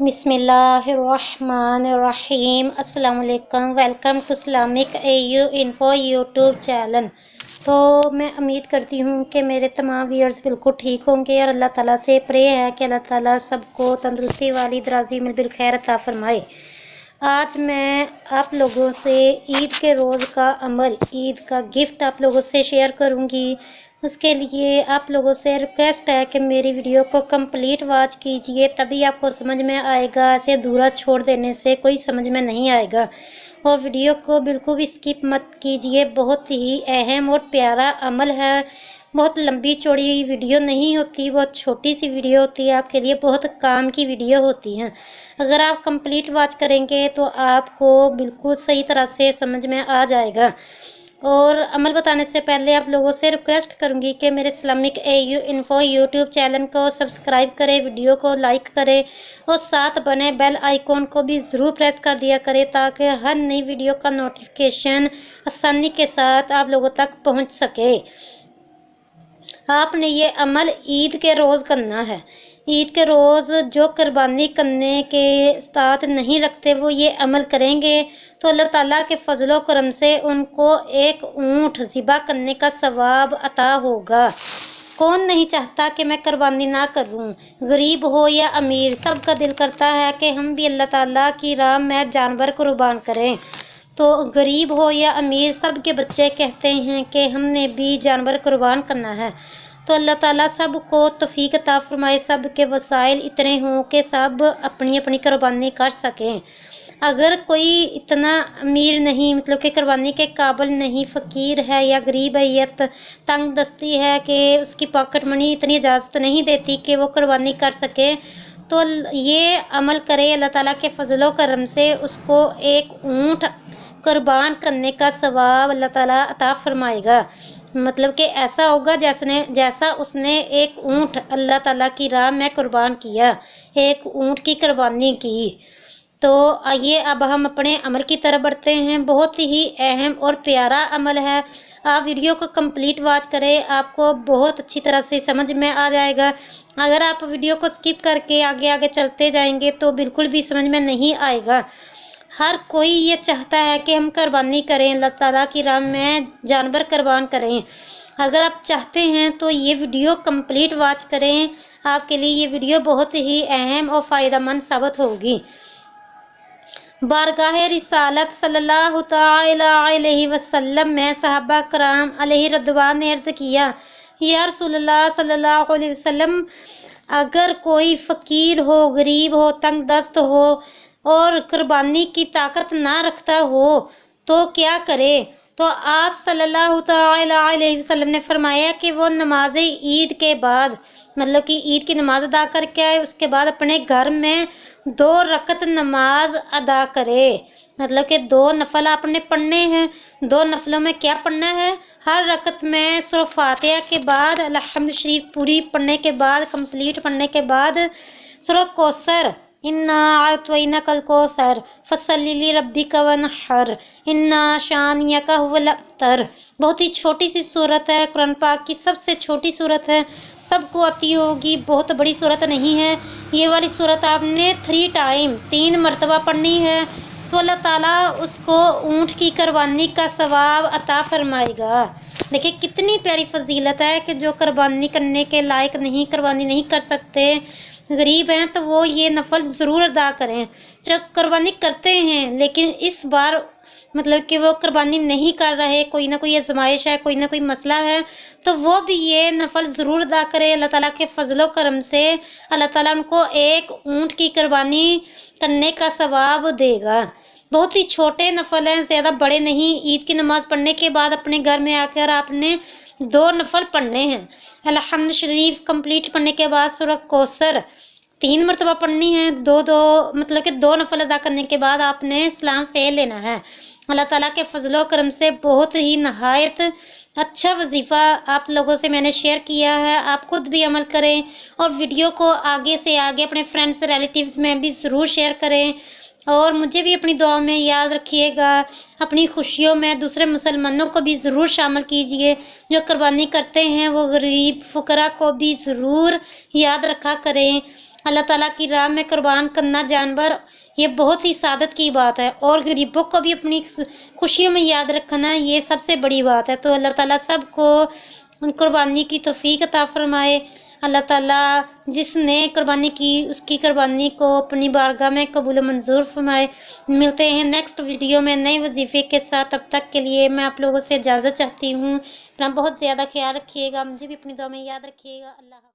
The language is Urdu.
بسم اللہ الرحمن الرحیم۔ السلام علیکم، welcome to Islamic AU info YouTube channel. تو میں امید کرتی ہوں کہ میرے تمام ویئرز بالکل ٹھیک ہوں گے، اور اللہ تعالیٰ سے پرے ہے کہ اللہ تعالیٰ سب کو تندرستی والی درازی میں بالخیر عطا فرمائے۔ آج میں آپ لوگوں سے عید کے روز کا عمل، عید کا گفٹ آپ لوگوں سے شیئر کروں گی۔ اس کے لیے آپ لوگوں سے ریکویسٹ ہے کہ میری ویڈیو کو کمپلیٹ واچ کیجئے، تبھی آپ کو سمجھ میں آئے گا۔ ایسے ادھورا چھوڑ دینے سے کوئی سمجھ میں نہیں آئے گا، اور ویڈیو کو بالکل بھی اسکپ مت کیجئے۔ بہت ہی اہم اور پیارا عمل ہے، بہت لمبی چوڑی ویڈیو نہیں ہوتی، بہت چھوٹی سی ویڈیو ہوتی ہے، آپ کے لیے بہت کام کی ویڈیو ہوتی ہیں۔ اگر آپ کمپلیٹ واچ کریں گے تو آپ کو بالکل صحیح طرح سے سمجھ میں آ جائے گا۔ اور عمل بتانے سے پہلے آپ لوگوں سے ریکویسٹ کروں گی کہ میرے Islamic AU info YouTube channel کو سبسکرائب کرے، ویڈیو کو لائک کرے، اور ساتھ بنے بیل آئیکن کو بھی ضرور پریس کر دیا کرے، تاکہ ہر نئی ویڈیو کا نوٹیفیکیشن آسانی کے ساتھ آپ لوگوں تک پہنچ سکے۔ آپ نے یہ عمل عید کے روز کرنا ہے۔ عید کے روز جو قربانی کرنے کے استعداد نہیں رکھتے وہ یہ عمل کریں گے تو اللہ تعالیٰ کے فضل و کرم سے ان کو ایک اونٹ ذبح کرنے کا ثواب عطا ہوگا۔ کون نہیں چاہتا کہ میں قربانی نہ کروں؟ غریب ہو یا امیر، سب کا دل کرتا ہے کہ ہم بھی اللہ تعالیٰ کی راہ میں جانور قربان کریں۔ تو غریب ہو یا امیر، سب کے بچے کہتے ہیں کہ ہم نے بھی جانور قربان کرنا ہے۔ تو اللہ تعالیٰ سب کو توفیق عطا فرمائے، سب کے وسائل اتنے ہوں کہ سب اپنی اپنی قربانی کر سکیں۔ اگر کوئی اتنا امیر نہیں، مطلب کہ قربانی کے قابل نہیں، فقیر ہے یا غریب حیت، تنگ دستی ہے کہ اس کی پاکٹ منی اتنی اجازت نہیں دیتی کہ وہ قربانی کر سکے، تو یہ عمل کرے، اللہ تعالیٰ کے فضل و کرم سے اس کو ایک اونٹ قربان کرنے کا ثواب اللہ تعالیٰ عطا فرمائے گا۔ مطلب کہ ایسا ہوگا جیسا اس نے ایک اونٹ اللہ تعالیٰ کی راہ میں قربان کیا، ایک اونٹ کی قربانی کی۔ تو آئیے اب ہم اپنے عمل کی طرف بڑھتے ہیں۔ بہت ہی اہم اور پیارا عمل ہے، آپ ویڈیو کو کمپلیٹ واچ کریں، آپ کو بہت اچھی طرح سے سمجھ میں آ جائے گا۔ اگر آپ ویڈیو کو اسکپ کر کے آگے چلتے جائیں گے تو بالکل بھی سمجھ میں نہیں آئے گا۔ ہر کوئی یہ چاہتا ہے کہ ہم قربانی کریں، اللہ تعالیٰ کی راہ میں جانور قربان کریں۔ اگر آپ چاہتے ہیں تو یہ ویڈیو کمپلیٹ واچ کریں، آپ کے لیے یہ ویڈیو بہت ہی اہم اور فائدہ مند ثابت ہوگی۔ بارگاہ رسالت صلی اللہ تعالی علیہ وسلم میں صحابہ کرام علیہ رضوان نے عرض کیا، یا رسول اللہ صلی اللہ علیہ وسلم، اگر کوئی فقیر ہو، غریب ہو، تنگ دست ہو اور قربانی کی طاقت نہ رکھتا ہو تو کیا کرے؟ تو آپ صلی اللہ تعالی علیہ وسلم نے فرمایا کہ وہ نماز عید کے بعد، مطلب کہ عید کی نماز ادا کر کے آئے، اس کے بعد اپنے گھر میں 2 رکعت نماز ادا کرے۔ مطلب کہ 2 نفل آپ نے پڑھنے ہیں۔ 2 نفلوں میں کیا پڑھنا ہے؟ ہر رکعت میں سورہ فاتحہ کے بعد الحمد شریف پوری پڑھنے کے بعد، کمپلیٹ پڑھنے کے بعد سورہ کوثر، انا اعطیناک الکوثر فصلی لربک وانحر انا شانئک ھو الابتر۔ بہت ہی چھوٹی سی صورت ہے، قرآن پاک کی سب سے چھوٹی صورت ہے، سب کو آتی ہوگی، بہت بڑی صورت نہیں ہے۔ یہ والی صورت آپ نے 3 مرتبہ پڑھنی ہے، تو اللہ تعالیٰ اس کو اونٹ کی قربانی کا ثواب عطا فرمائے گا۔ دیکھیں کتنی پیاری فضیلت ہے کہ جو قربانی کرنے کے لائق نہیں، قربانی نہیں کر سکتے، غریب ہیں، تو وہ یہ نفل ضرور ادا کریں۔ جو قربانی کرتے ہیں لیکن اس بار مطلب کہ وہ قربانی نہیں کر رہے، کوئی نہ کوئی آزمائش ہے، کوئی نہ کوئی مسئلہ ہے، تو وہ بھی یہ نفل ضرور ادا کرے۔ اللہ تعالیٰ کے فضل و کرم سے اللہ تعالیٰ ان کو ایک اونٹ کی قربانی کرنے کا ثواب دے گا۔ بہت ہی چھوٹے نفل ہیں، زیادہ بڑے نہیں۔ عید کی نماز پڑھنے کے بعد اپنے گھر میں آ کر آپ نے 2 نفل پڑھنے ہیں۔ الحمد شریف کمپلیٹ پڑھنے کے بعد سورہ کوثر 3 مرتبہ پڑھنی ہے۔ مطلب کہ 2 نفل ادا کرنے کے بعد آپ نے سلام پھیر لینا ہے۔ اللہ تعالیٰ کے فضل و کرم سے بہت ہی نہایت اچھا وظیفہ آپ لوگوں سے میں نے شیئر کیا ہے۔ آپ خود بھی عمل کریں اور ویڈیو کو آگے سے آگے اپنے فرینڈس ریلیٹیوز میں بھی ضرور شیئر کریں، اور مجھے بھی اپنی دعاؤں میں یاد رکھیے گا۔ اپنی خوشیوں میں دوسرے مسلمانوں کو بھی ضرور شامل کیجیے، جو قربانی کرتے ہیں وہ غریب فقراء کو بھی ضرور یاد رکھا کریں۔ اللہ تعالیٰ کی راہ میں قربان کرنا جانور، یہ بہت ہی سعادت کی بات ہے، اور غریبوں کو بھی اپنی خوشیوں میں یاد رکھنا یہ سب سے بڑی بات ہے۔ تو اللہ تعالیٰ سب کو قربانی کی توفیق عطا فرمائے۔ اللہ تعالیٰ جس نے قربانی کی اس کی قربانی کو اپنی بارگاہ میں قبول و منظور فرمائے۔ ملتے ہیں نیکسٹ ویڈیو میں نئے وظیفے کے ساتھ، تب تک کے لیے میں آپ لوگوں سے اجازت چاہتی ہوں۔ اپنا بہت زیادہ خیال رکھیے گا، مجھے بھی اپنی دعا میں یاد رکھیے گا۔ اللہ حافظ۔